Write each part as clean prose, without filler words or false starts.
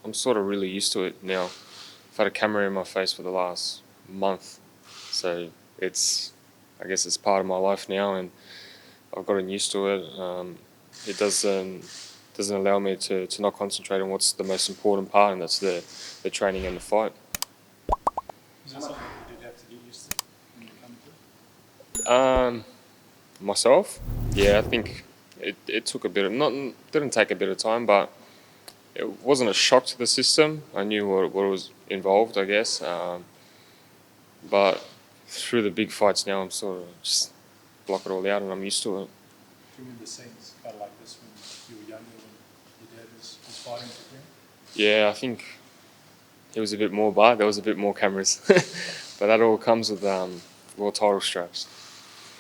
I'm sort of really used to it now. I've had a camera in my face for the last month, so I guess it's part of my life now, and I've gotten used to it. It doesn't allow me to not concentrate on what's the most important part, and that's the training and the fight. Is that something you did have to get used to when you come to it? Myself, yeah, I think it took a bit of not didn't take a bit of time, but it wasn't a shock to the system. I knew what was involved, I guess. But through the big fights now, I'm sort of just block it all out, and I'm used to it. Do you remember scenes kind of like this when you were younger, when your dad was fighting for you? Yeah, I think it was a bit more, but there was a bit more cameras. But that all comes with world title straps.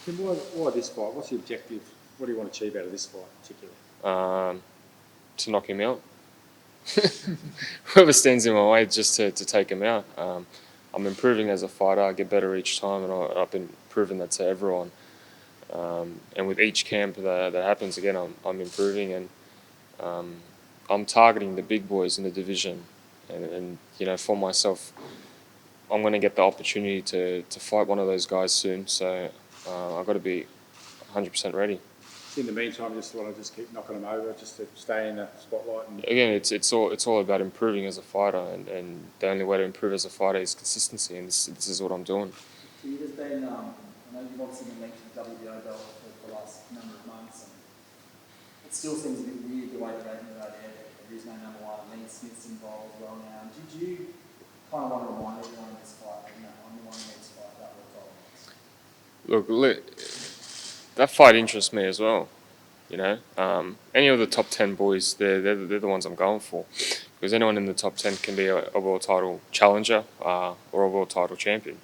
Tim, why this fight? What's the objective? What do you want to achieve out of this fight particularly? To knock him out. Whoever stands in my way, just to take him out. I'm improving as a fighter. I get better each time, and I've been proving that to everyone. And with each camp that happens again, I'm improving, and I'm targeting the big boys in the division. And you know, for myself, I'm going to get the opportunity to fight one of those guys soon. So I've got to be 100% ready. In the meantime, just want to just keep knocking them over, just to stay in the spotlight. And again, it's all about improving as a fighter, and the only way to improve as a fighter is consistency, and this is what I'm doing. So there's been, I know you've obviously been linked to the WBO belt for the last number of months, and it still seems a bit weird the way the rankings are there. There is no number one. Lee Smith's involved as well now. Did you kind of want to remind everyone in this fight, you know, I'm the one in this fight that will follow? Look, that fight interests me as well. You know, any of the top 10 boys, they're the ones I'm going for, because anyone in the top 10 can be a world title challenger or a world title champion.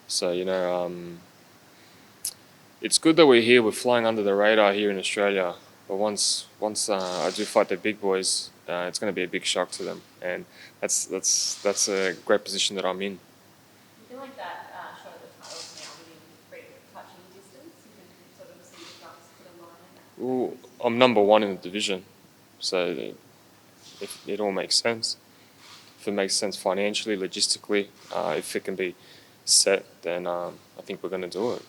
So you know, it's good that we're here. We're flying under the radar here in Australia. But once I do fight the big boys, it's going to be a big shock to them, and that's a great position that I'm in. You feel like that show the titles now within pretty touching distance? You can sort of see the guts to the line. Well, I'm number one in the division, so it all makes sense. If it makes sense financially, logistically, if it can be set, then I think we're going to do it.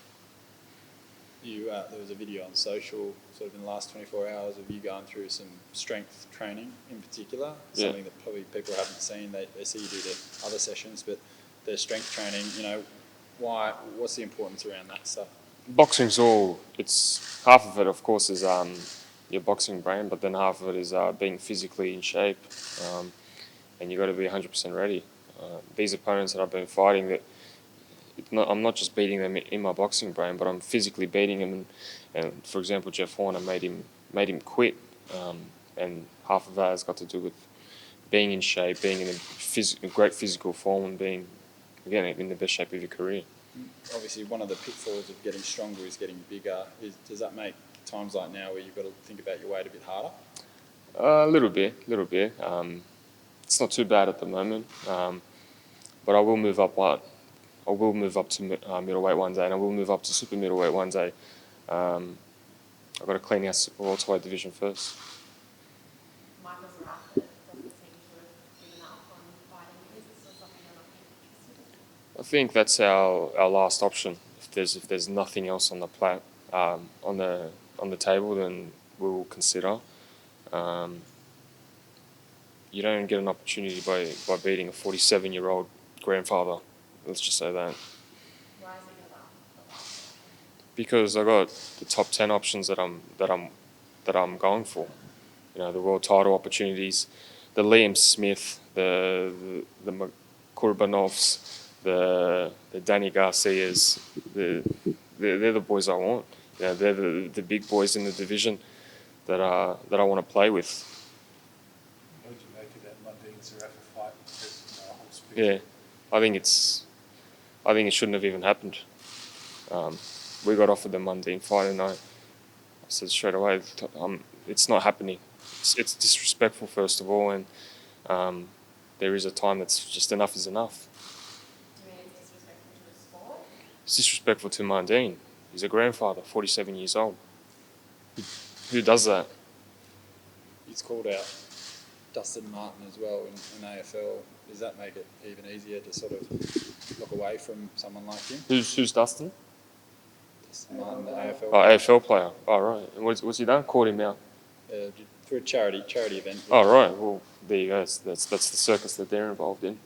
There was a video on social, sort of in the last 24 hours, of you going through some strength training in particular, something that probably people haven't seen. They see you do the other sessions, but the strength training, you know, what's the importance around that stuff? Boxing's it's half of it, of course, is your boxing brain, but then half of it is being physically in shape, and you got to be 100% ready. These opponents that I've been fighting, I'm not just beating them in my boxing brain, but I'm physically beating them. And for example, Jeff Horner made him quit, and half of that has got to do with being in shape, being in a great physical form, and being again in the best shape of your career. Obviously, one of the pitfalls of getting stronger is getting bigger. Does that make times like now where you've got to think about your weight a bit harder? A little bit. It's not too bad at the moment, but I will move up. I will move up to middleweight one day, and I will move up to super middleweight one day. I've got to clean out super welterweight division first. Michael Zerafa doesn't seem to have given up on fighting. Is it still something you're not interested in? I think that's our last option. If there's nothing else on the on the table, then we will consider. You don't get an opportunity by beating a 47-year-old grandfather. Let's just say that. Why is it the last option? Because I got the top 10 options that I'm going for. You know, the world title opportunities, the Liam Smith, the Kurbanovs, the Danny Garcias, they're the boys I want. You know, they're the big boys in the division that I want to play with. What did you make of that Mundine Zerafa fight? Whole speech? Yeah, I think it shouldn't have even happened. We got offered the Mundine fight, and I said straight away, it's not happening. It's disrespectful, first of all, and there is a time that's just enough is enough. Do you mean it's disrespectful to the sport? It's disrespectful to Mundine. He's a grandfather, 47 years old. Who does that? He's called out. Dustin Martin as well in AFL. Does that make it even easier to sort of look away from someone like him? Who's Dustin? Dustin Martin, the AFL. Oh, AFL player. Oh, right. And what's he done? Caught him out. For a charity event. Oh, right. Well, there you go. That's the circus that they're involved in.